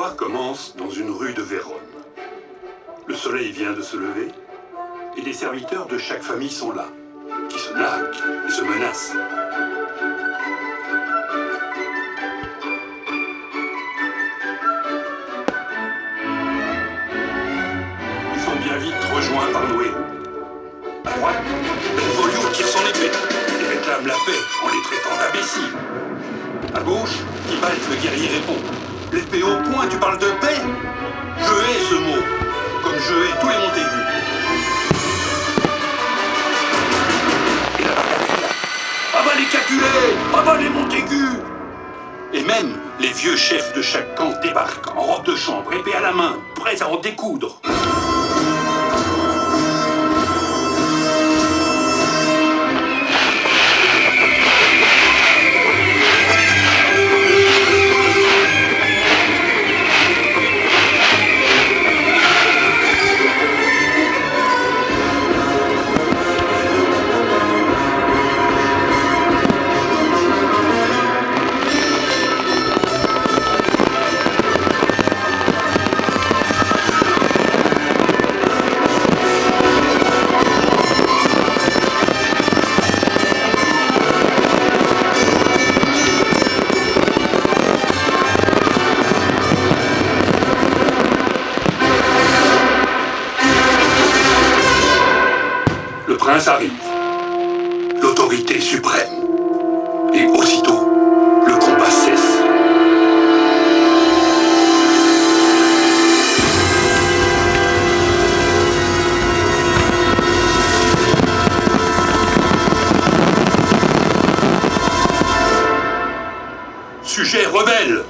L'histoire commence dans une rue de Vérone. Le soleil vient de se lever et les serviteurs de chaque famille sont là, qui se narguent et se menacent. Ils sont bien vite rejoints par nos héros. À droite, Benvolio tire son épée et réclame la paix en les traitant d'imbéciles. À gauche, Tybalt le guerrier répond: l'épée au poing, tu parles de paix? Je hais ce mot, comme je hais tous les Montaigu. Et la bagarre, ah bah les Capulet, ah bah les Montaigu. Et même les vieux chefs de chaque camp débarquent en robe de chambre, épée à la main, prêts à en découdre. Le prince arrive, l'autorité suprême, et aussitôt, le combat cesse. Sujet rebelle,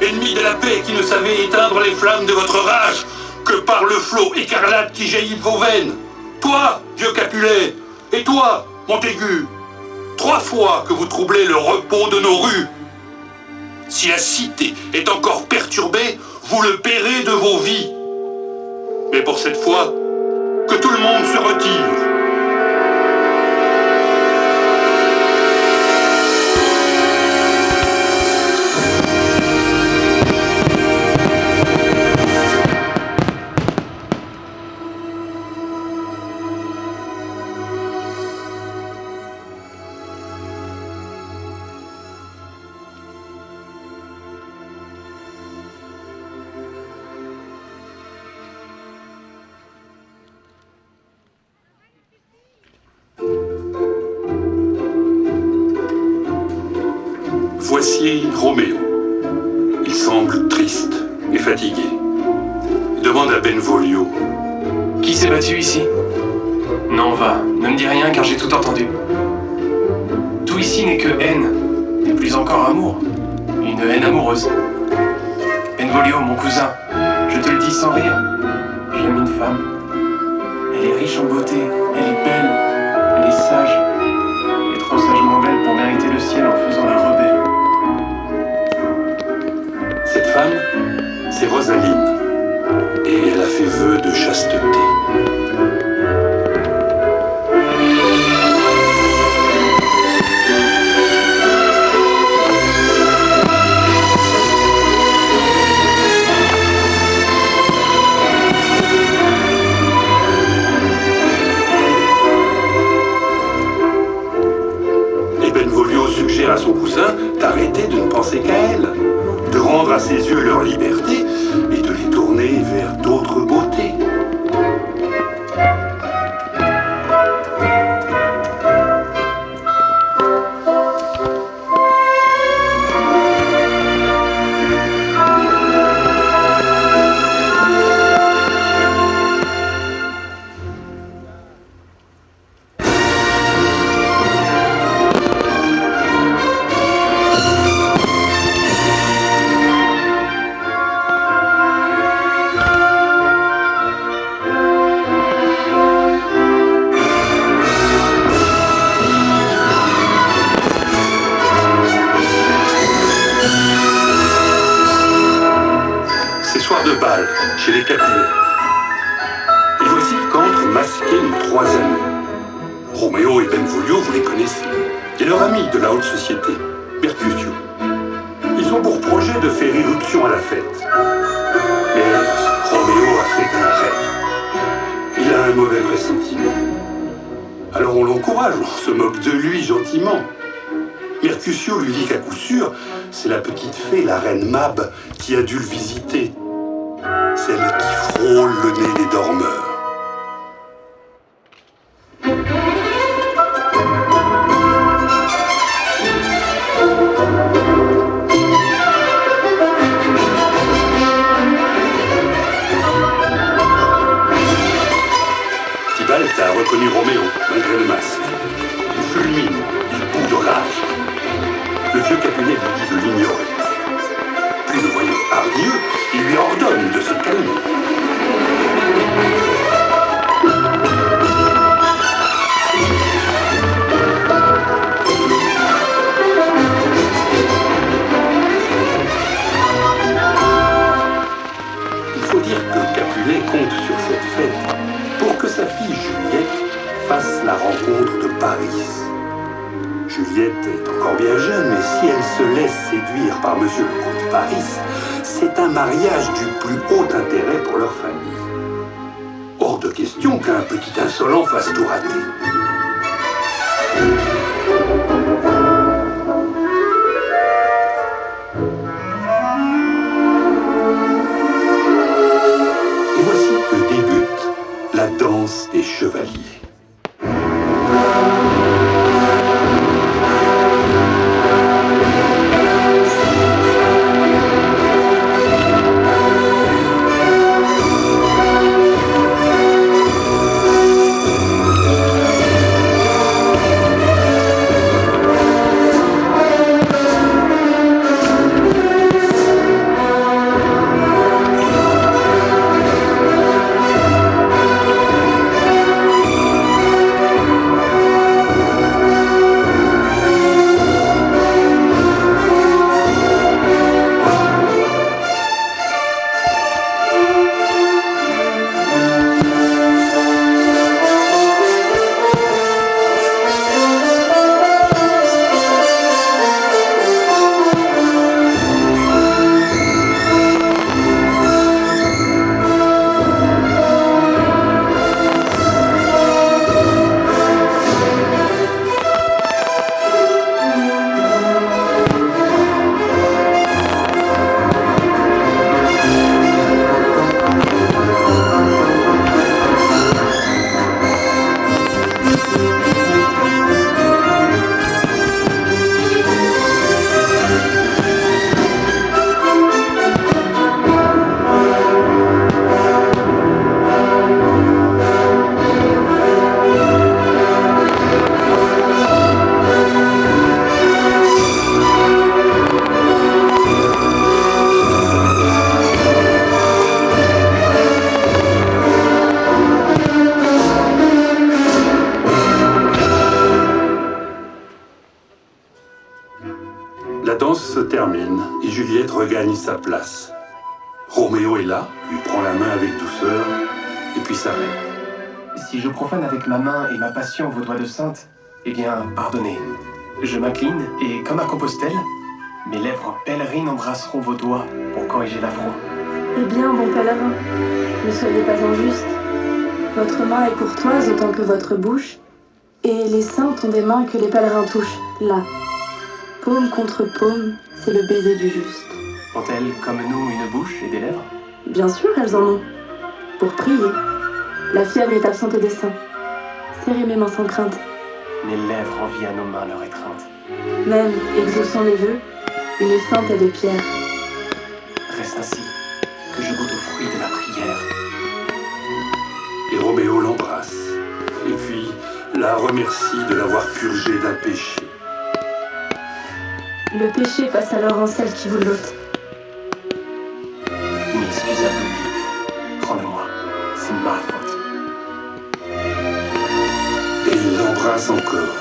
ennemi de la paix qui ne savait éteindre les flammes de votre rage que par le flot écarlate qui jaillit de vos veines. Toi, vieux Capulet, et toi, Montaigu, 3 fois que vous troublez le repos de nos rues. Si la cité est encore perturbée, vous le paierez de vos vies. Mais pour cette fois, que tout le monde se retire. Voici Roméo. Il semble triste et fatigué. Il demande à Benvolio: qui s'est battu ici? Non, va, ne me dis rien car j'ai tout entendu. Tout ici n'est que haine, et plus encore amour. Une haine amoureuse. Benvolio, mon cousin, je te le dis sans rire, j'aime une femme. Elle est riche en beauté, elle est belle, elle est sage. Elle est trop sagement belle pour mériter le ciel en faisant la rebelle. Cette femme, c'est Rosaline, et elle a fait vœu de chasteté. Et Benvolio suggère à son cousin d'arrêter de ne penser qu'à elle, de rendre à ses yeux leur liberté et de les tourner vers d'autres beautés. De bal chez les Capulet. Et voici qu'entre masqués nos 3 amis. Roméo et Benvolio, vous les connaissez. Et leur ami de la haute société, Mercutio. Ils ont pour projet de faire irruption à la fête. Mais Roméo a fait un rêve. Il a un mauvais pressentiment. Alors on l'encourage, on se moque de lui gentiment. Mercutio lui dit qu'à coup sûr, c'est la petite fée, la reine Mab, qui a dû le visiter. Celle qui frôle le nez des dormeurs. Tybalt a reconnu Roméo, malgré le masque. Il fulmine, il bout de rage. Le vieux Capulet lui dit de l'ignorer. Puis le voyant hargneux, il lui ordonne de se calmer. Il faut dire que Capulet compte sur cette fête pour que sa fille Juliette fasse la rencontre de Paris. Juliette est encore bien jeune, mais si elle se laisse séduire par monsieur le comte Paris, c'est un mariage du plus haut intérêt pour leur famille. Hors de question qu'un petit insolent fasse tout rater. Et voici que débute la danse des chevaliers. La danse se termine et Juliette regagne sa place. Roméo est là, lui prend la main avec douceur et puis s'arrête. Si je profane avec ma main et ma passion vos doigts de sainte, eh bien, pardonnez. Je m'incline et, comme à Compostelle, mes lèvres pèlerines embrasseront vos doigts pour corriger l'affront. Eh bien, bon pèlerin, ne soyez pas injuste. Votre main est courtoise autant que votre bouche, et les saints ont des mains que les pèlerins touchent, là. Paume contre paume, c'est le baiser du juste. Ont-elles, comme nous, une bouche et des lèvres? Bien sûr, elles en ont. Pour prier. La fièvre est absente des seins. Serrez mes mains sans crainte. Mes lèvres envient à nos mains leur étreinte. Même, exaucant les vœux, une sainte est de pierre. Reste ainsi, que je goûte au fruit de la prière. Et Roméo l'embrasse, et puis la remercie de l'avoir purgé d'un péché. Le péché passe alors en celle qui vous l'ôte. Inexcusable, rends-le-moi, c'est ma faute. Et il l'embrasse encore.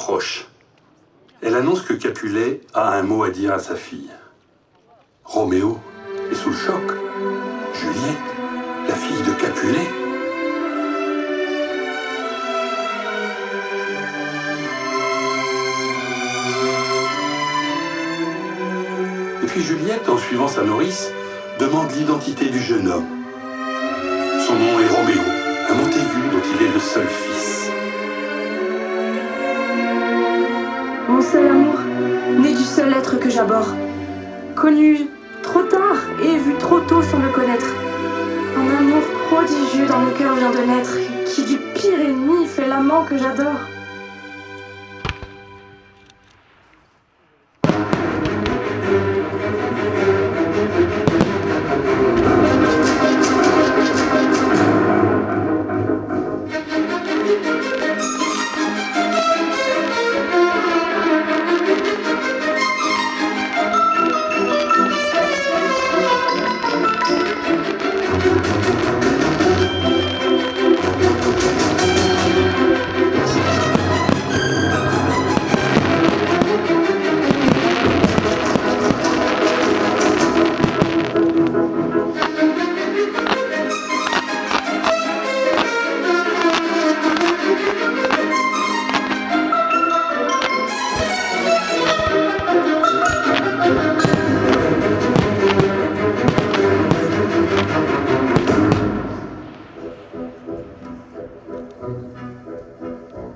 s'approche. Elle annonce que Capulet a un mot à dire à sa fille. Roméo est sous le choc. Juliette, la fille de Capulet. Et puis Juliette, en suivant sa nourrice, demande l'identité du jeune homme. Son nom est Roméo, un Montaigu dont il est le seul fils. Mon seul amour, né du seul être que j'abhorre. Connu trop tard et vu trop tôt sans le connaître. Un amour prodigieux dans mon cœur vient de naître, qui du pire ennemi fait l'amant que j'adore.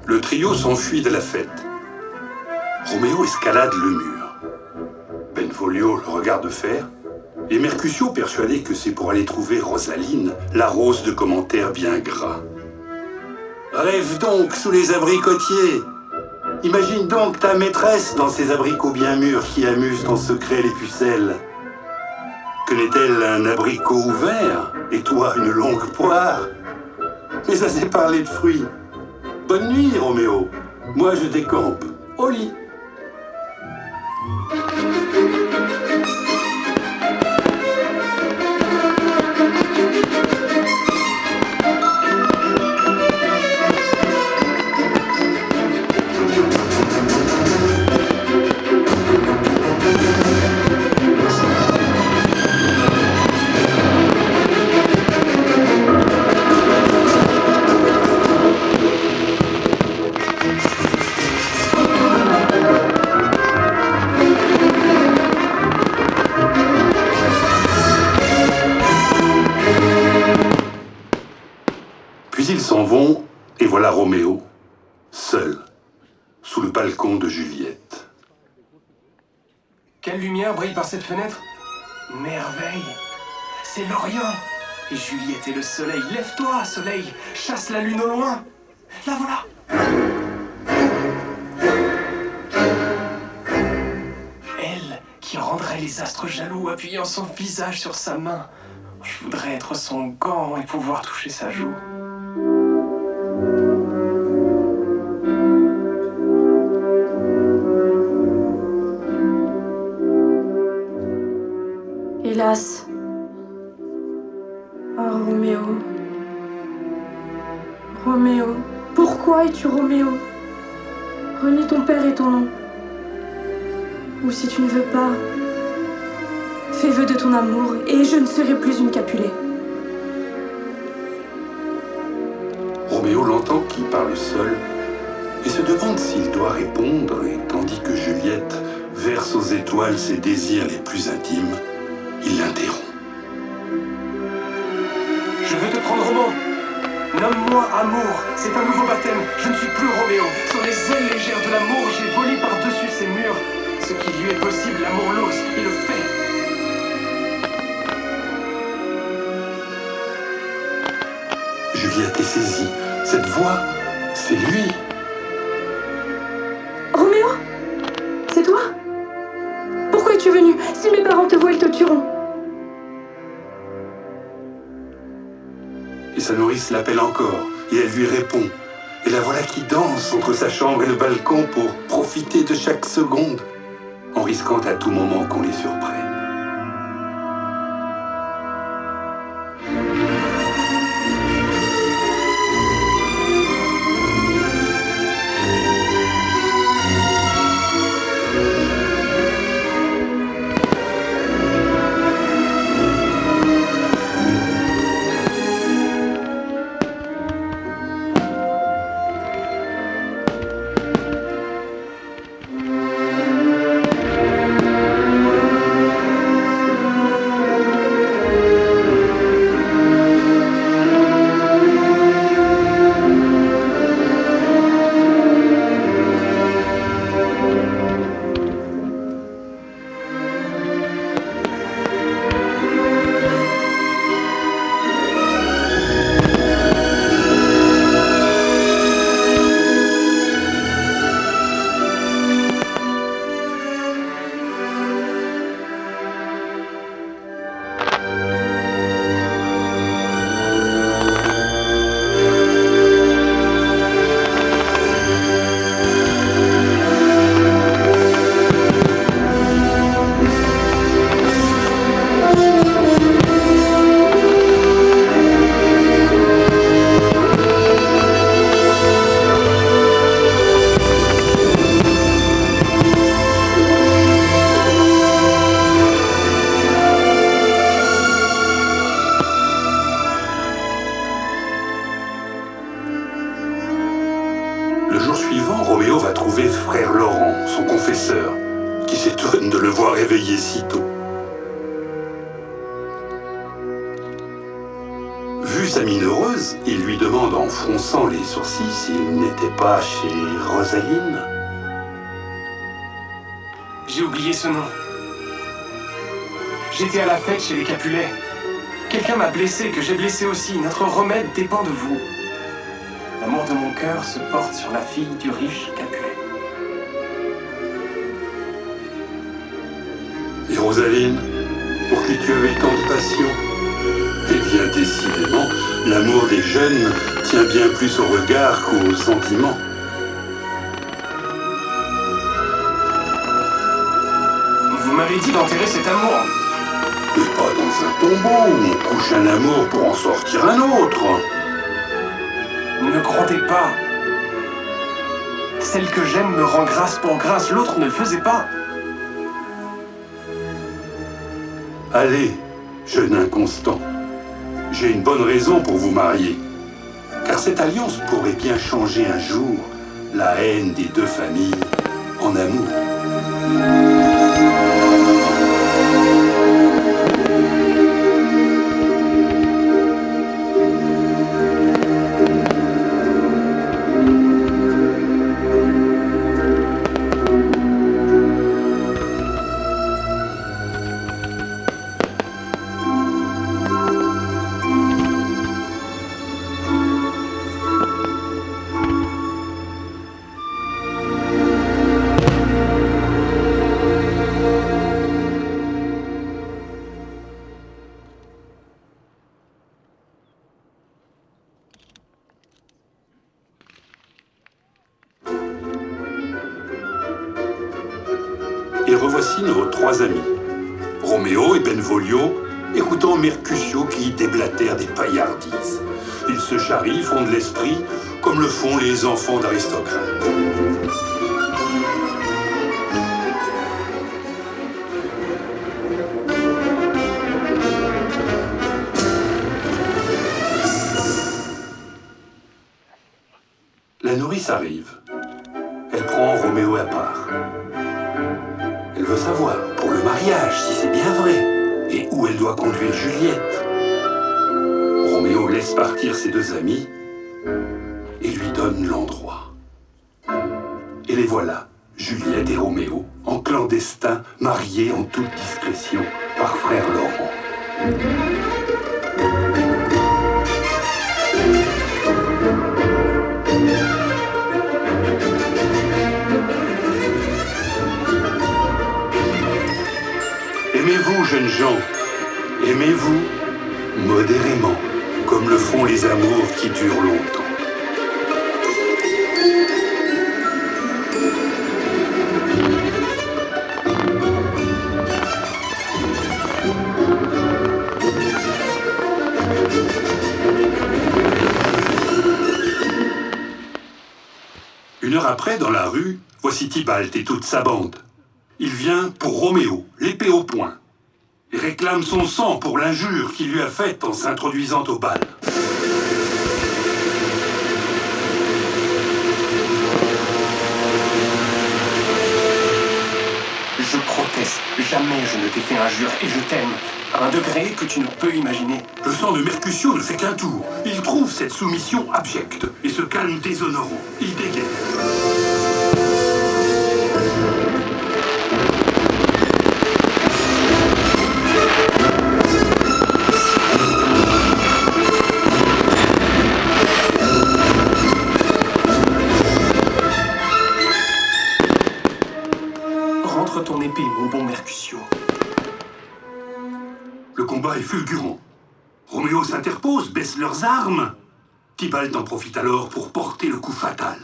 Le trio s'enfuit de la fête. Roméo escalade le mur. Benvolio le regarde faire, et Mercutio, persuadé que c'est pour aller trouver Rosaline, l'arrose de commentaires bien gras. Rêve donc sous les abricotiers. Imagine donc ta maîtresse dans ces abricots bien mûrs qui amusent en secret les pucelles. Que n'est-elle un abricot ouvert, et toi une longue poire? Mais ça c'est parler de fruits. Bonne nuit, Roméo. Moi, je décampe. Au lit. Ils s'en vont, et voilà Roméo, seul, sous le balcon de Juliette. Quelle lumière brille par cette fenêtre? Merveille! C'est l'Orient! Et Juliette est le soleil. Lève-toi, soleil! Chasse la lune au loin! La voilà! Elle, qui rendrait les astres jaloux, appuyant son visage sur sa main. Je voudrais être son gant et pouvoir toucher sa joue. Hélas. Oh, Roméo. Roméo. Pourquoi es-tu Roméo? Renie ton père et ton nom. Ou si tu ne veux pas, fais vœu de ton amour et je ne serai plus une Capulet. Roméo l'entend qui parle seul et se demande s'il doit répondre, et tandis que Juliette verse aux étoiles ses désirs les plus intimes, il l'interrompt. Je veux te prendre au mot. Nomme-moi amour, c'est un nouveau baptême. Je ne suis plus Roméo. Sur les ailes légères de l'amour, j'ai volé par-dessus ces murs. Ce qui lui est possible, l'amour l'ose, il le fait. Juliette est saisie. Cette voix, c'est lui. Roméo? C'est toi? Pourquoi es-tu venu? Si mes parents te voient, ils te tueront. Et sa nourrice l'appelle encore, et elle lui répond. Et la voilà qui danse entre sa chambre et le balcon pour profiter de chaque seconde, en risquant à tout moment qu'on les surprenne. confesseur, qui s'étonne de le voir réveillé si tôt. Vu sa mine heureuse, il lui demande en fronçant les sourcils s'il n'était pas chez Rosaline. J'ai oublié ce nom. J'étais à la fête chez les Capulet. Quelqu'un m'a blessé, que j'ai blessé aussi. Notre remède dépend de vous. L'amour de mon cœur se porte sur la fille du riche Capulet. Et Rosaline, pour qui tu avais tant de passion? Eh bien, décidément, l'amour des jeunes tient bien plus au regard qu'aux sentiments. Vous m'avez dit d'enterrer cet amour. Mais pas dans un tombeau où on couche un amour pour en sortir un autre. Ne grondez pas. Celle que j'aime me rend grâce pour grâce, l'autre ne le faisait pas. Allez, jeune inconstant, j'ai une bonne raison pour vous marier. Car cette alliance pourrait bien changer un jour la haine des deux familles en amour. Et revoici nos trois amis, Roméo et Benvolio, écoutant Mercutio qui déblatère des paillardises. Ils se charrient, font de l'esprit, comme le font les enfants d'aristocrates. La nourrice arrive. Elle prend Roméo à part. Elle veut savoir, pour le mariage, si c'est bien vrai, et où elle doit conduire Juliette. Roméo laisse partir ses deux amis et lui donne l'endroit. Et les voilà, Juliette et Roméo, en clandestin, mariés en toute discrétion par frère Laurent. Aimez-vous, jeunes gens, aimez-vous modérément, comme le font les amours qui durent longtemps. Une heure après, dans la rue, voici Tybalt et toute sa bande. Il vient pour Roméo, l'épée au poing, et réclame son sang pour l'injure qu'il lui a faite en s'introduisant au bal. Je proteste. Jamais je ne t'ai fait injure et je t'aime. À un degré que tu ne peux imaginer. Le sang de Mercutio ne fait qu'un tour. Il trouve cette soumission abjecte et ce calme déshonorant. Il dégaine. Rentre ton épée, mon bon Mercutio. Le combat est fulgurant. Roméo s'interpose, baisse leurs armes. Tybalt en profite alors pour porter le coup fatal.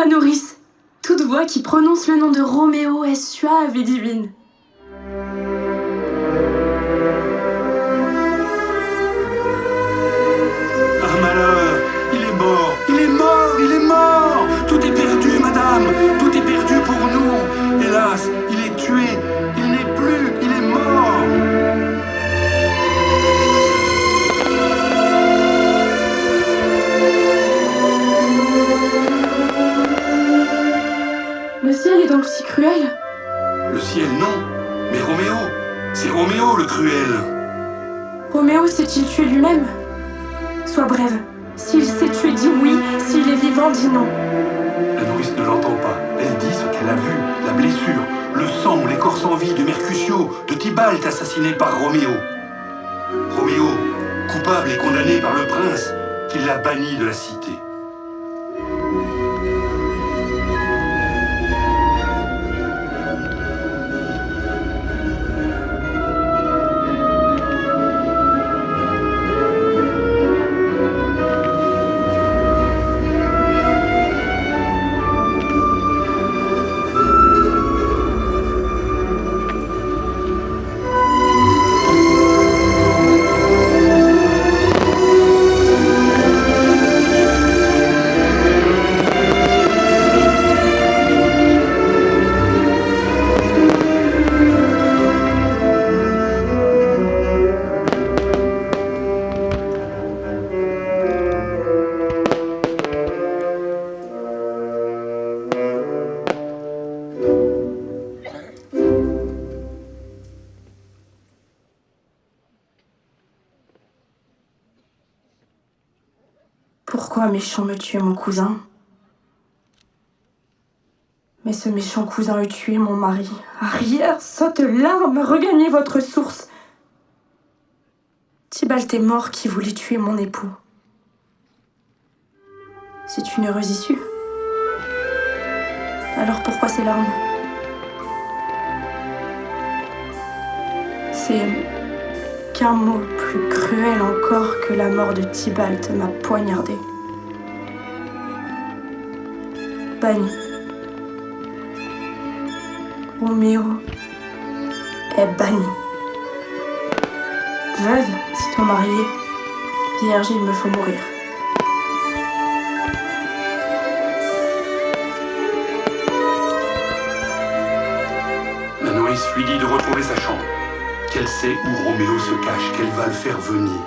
la nourrice. Toute voix qui prononce le nom de Roméo est suave et divine. Un malheur! Il est mort! Il est mort! Il est mort! Tout est perdu, madame! Tout est perdu pour nous! Hélas, il est tué! Il n'est plus! Il est mort! Le ciel est donc si cruel? Le ciel, non! Mais Roméo! C'est Roméo le cruel! Roméo s'est-il tué lui-même? Sois brève. S'il s'est tué, dis oui. S'il est vivant, dis non. La nourrice ne l'entend pas. Elle dit ce qu'elle a vu, la blessure, le sang, les corps sans vie de Mercutio, de Tybalt assassiné par Roméo. Roméo, coupable et condamné par le prince, qui l'a banni de la cité. Pourquoi méchant me tuer mon cousin? Mais ce méchant cousin eût tué mon mari. Arrière, sotte larme, regagnez votre source. Tybalt est mort qui voulut tuer mon époux. C'est une heureuse issue. Alors pourquoi ces larmes? C'est qu'un mot plus cruel encore que la mort de Tybalt m'a poignardé. Banni. Roméo est banni. Veuve, sitôt mariée, vierge, il me faut mourir. La nourrice lui dit de retrouver sa chambre, qu'elle sait où Roméo se cache, qu'elle va le faire venir.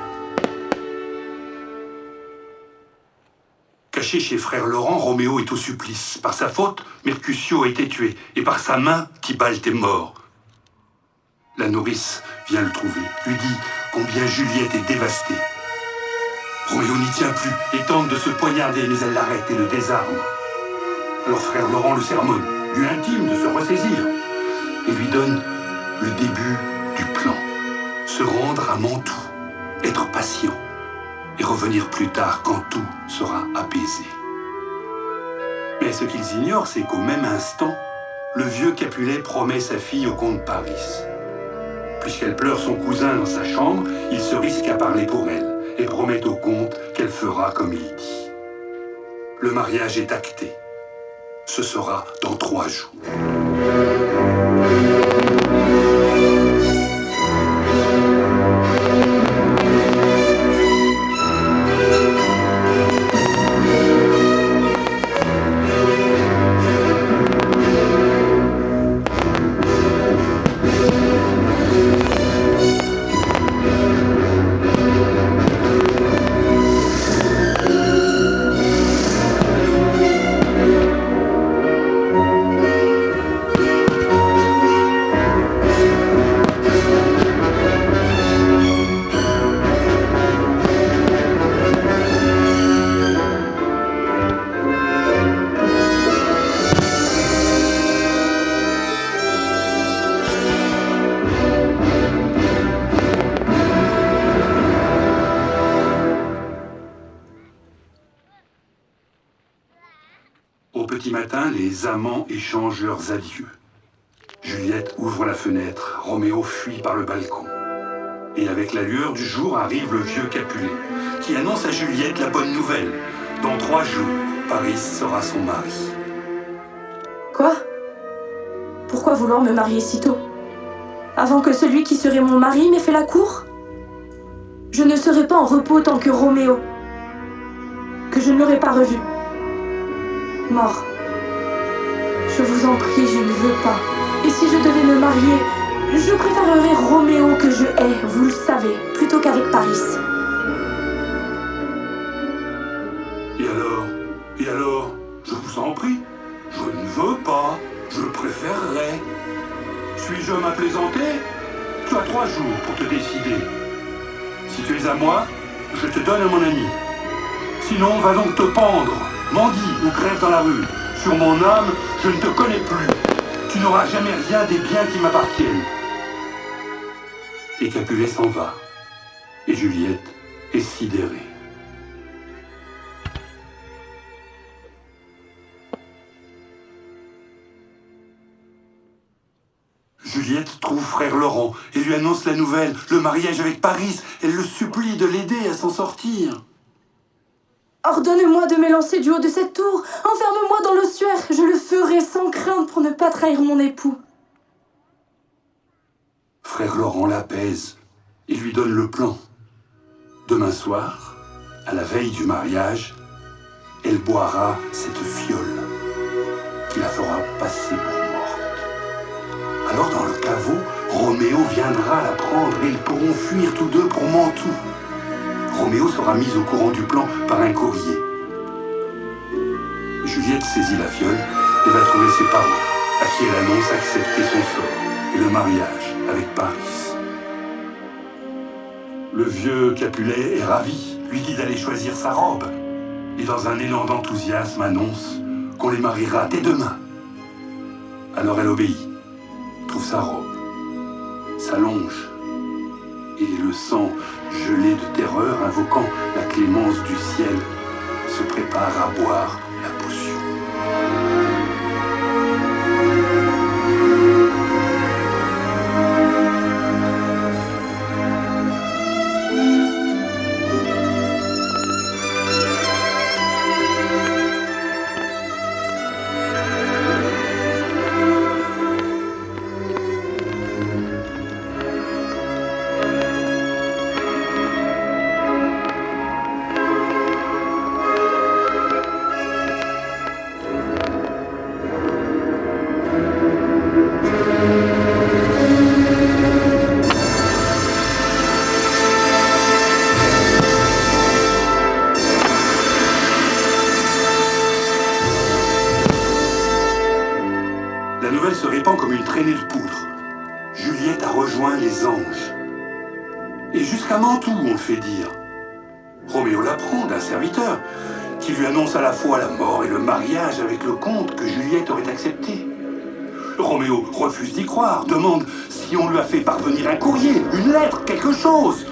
Caché chez frère Laurent, Roméo est au supplice. Par sa faute, Mercutio a été tué, et par sa main, Tybalt est mort. La nourrice vient le trouver, lui dit combien Juliette est dévastée. Roméo n'y tient plus et tente de se poignarder, mais elle l'arrête et le désarme. Alors frère Laurent le sermonne, lui intime de se ressaisir, et lui donne le début du plan. Se rendre à Mantoue, être patient, et revenir plus tard quand tout sera apaisé. Mais ce qu'ils ignorent, c'est qu'au même instant, le vieux Capulet promet sa fille au comte Paris. Puisqu'elle pleure son cousin dans sa chambre, il se risque à parler pour elle et promet au comte qu'elle fera comme il dit. Le mariage est acté. Ce sera dans 3 jours. Au petit matin, les amants échangent leurs adieux. Juliette ouvre la fenêtre, Roméo fuit par le balcon. Et avec la lueur du jour arrive le vieux Capulet, qui annonce à Juliette la bonne nouvelle. Dans 3 jours, Paris sera son mari. Quoi? Pourquoi vouloir me marier si tôt? Avant que celui qui serait mon mari m'ait fait la cour? Je ne serai pas en repos tant que Roméo, que je ne l'aurai pas revu, mort. Je vous en prie, je ne veux pas. Et si je devais me marier, je préférerais Roméo que je hais, vous le savez, plutôt qu'avec Paris. Et alors, je vous en prie, je ne veux pas, je préférerais. Suis-je homme à plaisanter? Tu as 3 jours pour te décider. Si tu es à moi, je te donne à mon ami. Sinon, va donc te pendre, mendie ou crève dans la rue. Sur mon âme, je ne te connais plus. Tu n'auras jamais rien des biens qui m'appartiennent. Et Capulet s'en va. Et Juliette est sidérée. Juliette trouve frère Laurent et lui annonce la nouvelle, le mariage avec Paris. Elle le supplie de l'aider à s'en sortir. Ordonne-moi de m'élancer du haut de cette tour. Enferme-moi dans l'ossuaire. Je le ferai sans crainte pour ne pas trahir mon époux. Frère Laurent l'apaise et lui donne le plan. Demain soir, à la veille du mariage, elle boira cette fiole qui la fera passer pour morte. Alors dans le caveau, Roméo viendra la prendre et ils pourront fuir tous deux pour Mantoue. Roméo sera mis au courant du plan par un courrier. Juliette saisit la fiole et va trouver ses parents, à qui elle annonce accepter son sort et le mariage avec Paris. Le vieux Capulet est ravi, lui dit d'aller choisir sa robe, et dans un élan d'enthousiasme annonce qu'on les mariera dès demain. Alors elle obéit, trouve sa robe, s'allonge, et le sang gelé de terreur, invoquant la clémence du ciel, se prépare à boire la potion. La nouvelle se répand comme une traînée de poudre. Juliette a rejoint les anges. Et jusqu'à Mantoue, on le fait dire. Roméo l'apprend d'un serviteur, qui lui annonce à la fois la mort et le mariage avec le comte que Juliette aurait accepté. Roméo refuse d'y croire, demande si on lui a fait parvenir un courrier, une lettre, quelque chose.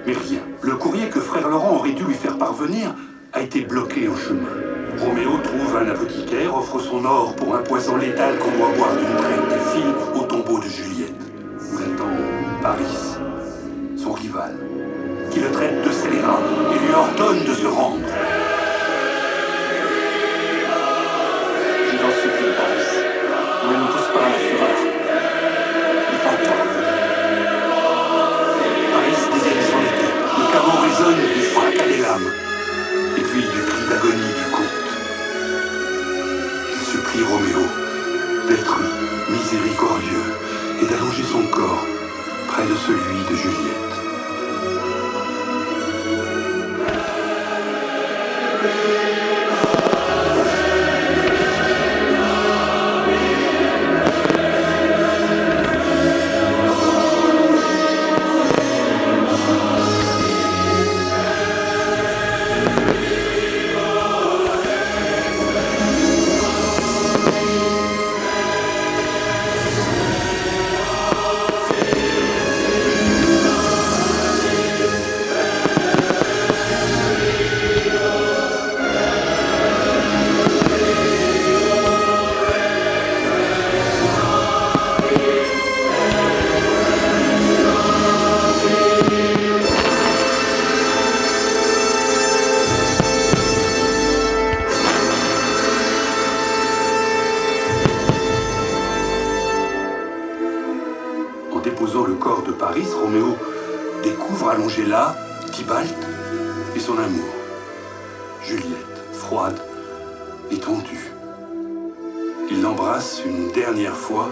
Mais rien. Le courrier que frère Laurent aurait dû lui faire parvenir a été bloqué au chemin. Roméo trouve un apothicaire, offre son or pour un poison létal qu'on doit boire d'une traite des fils au tombeau de Juliette. Où l'attend Paris, son rival, qui le traite de scélérat et lui ordonne de se rendre. Je t'en supplie, Paris, ne nous pousse pas à la fureur. Il va-t'en. Paris dégaine son épée, le caveau résonne du fracas des lames, et puis du cri d'agonie du comte. Je supplie Roméo d'être miséricordieux et d'allonger son corps près de celui de Juliette. exposant le corps de Paris, Roméo découvre allongé là Tybalt et son amour. Juliette, froide et tendue. Il l'embrasse une dernière fois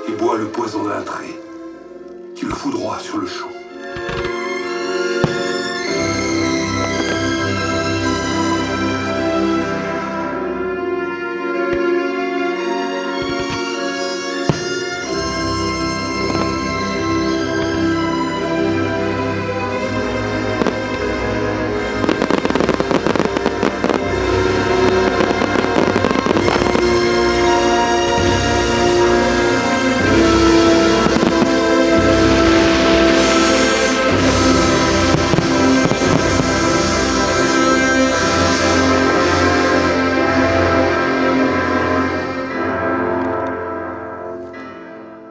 et boit le poison d'un trait qui le foudroie sur le champ.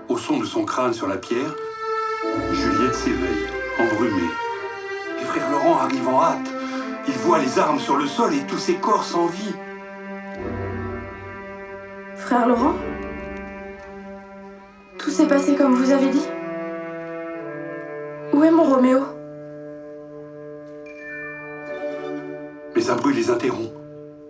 Au son de son crâne sur la pierre, Juliette s'éveille, embrumée. Et frère Laurent arrive en hâte. Il voit les armes sur le sol et tous ses corps sans vie. Frère Laurent? Tout s'est passé comme vous avez dit? Où est mon Roméo? Mais un bruit les interrompt.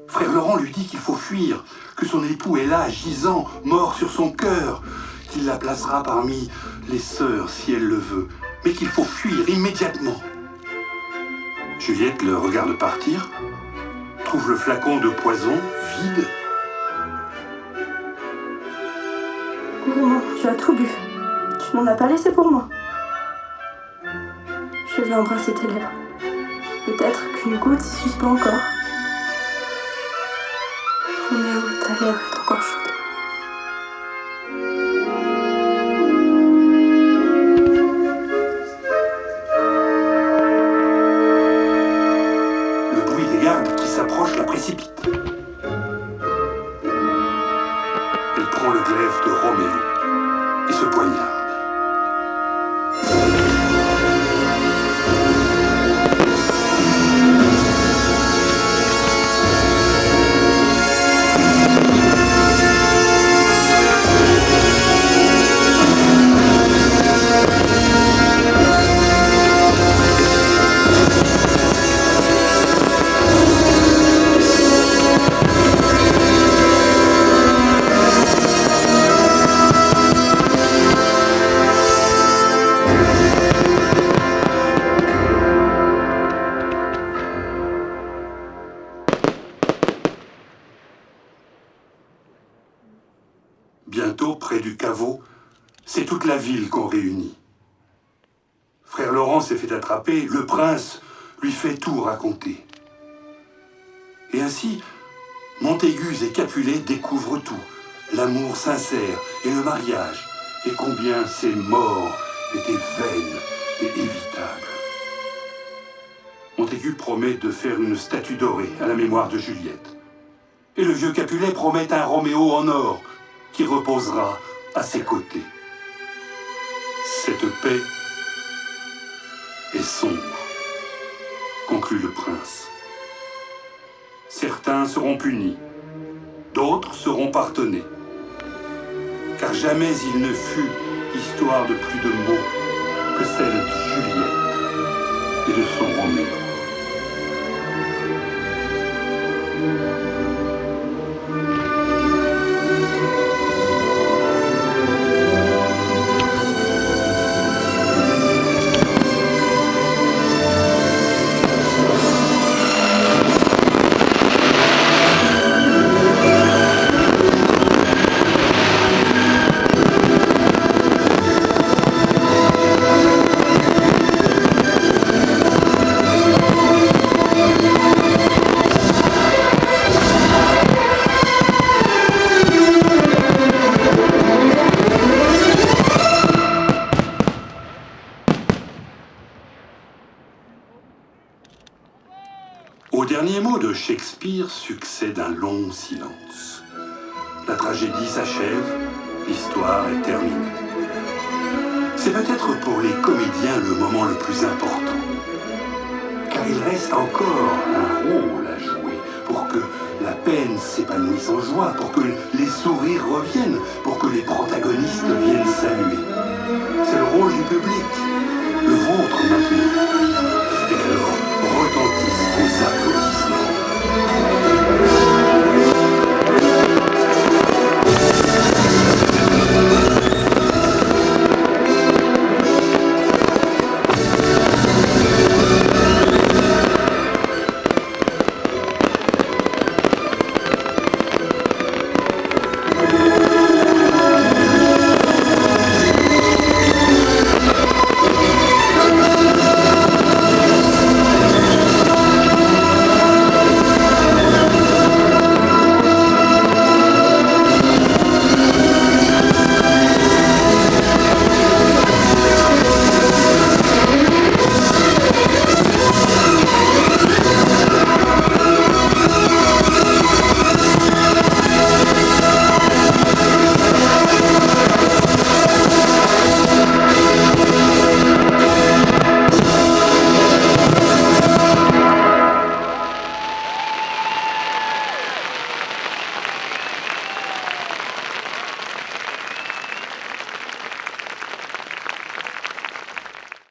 Frère Laurent lui dit qu'il faut fuir, que son époux est là, gisant, mort sur son cœur, qu'il la placera parmi les sœurs si elle le veut, mais qu'il faut fuir immédiatement. Juliette le regarde partir, trouve le flacon de poison vide. Gourmand, tu as tout bu. Tu n'en as pas laissé pour moi. Je vais embrasser tes lèvres. Peut-être qu'une goutte s'y suspend encore. Roméo, ta lèvre est encore chaude. Le bruit des gardes qui s'approchent la précipite. Elle prend le glaive de Roméo et se poignarde. Bientôt, près du caveau, c'est toute la ville qu'on réunit. Frère Laurent s'est fait attraper, le prince lui fait tout raconter. Et ainsi, Montaigus et Capulet découvrent tout, l'amour sincère et le mariage, et combien ces morts étaient vaines et évitables. Montaigus promet de faire une statue dorée à la mémoire de Juliette. Et le vieux Capulet promet un Roméo en or, qui reposera à ses côtés. Cette paix est sombre, conclut le prince. Certains seront punis, d'autres seront pardonnés. Car jamais il ne fut histoire de plus de mots que celle de Juliette et de son Roméo. Au dernier mot de Shakespeare succède un long silence. La tragédie s'achève, l'histoire est terminée. C'est peut-être pour les comédiens le moment le plus important. Car il reste encore un rôle à jouer pour que la peines s'épanouissent en joie, pour que les sourires reviennent, pour que les protagonistes viennent saluer. C'est le rôle du public, le vôtre maintenant. Et alors, retentissent vos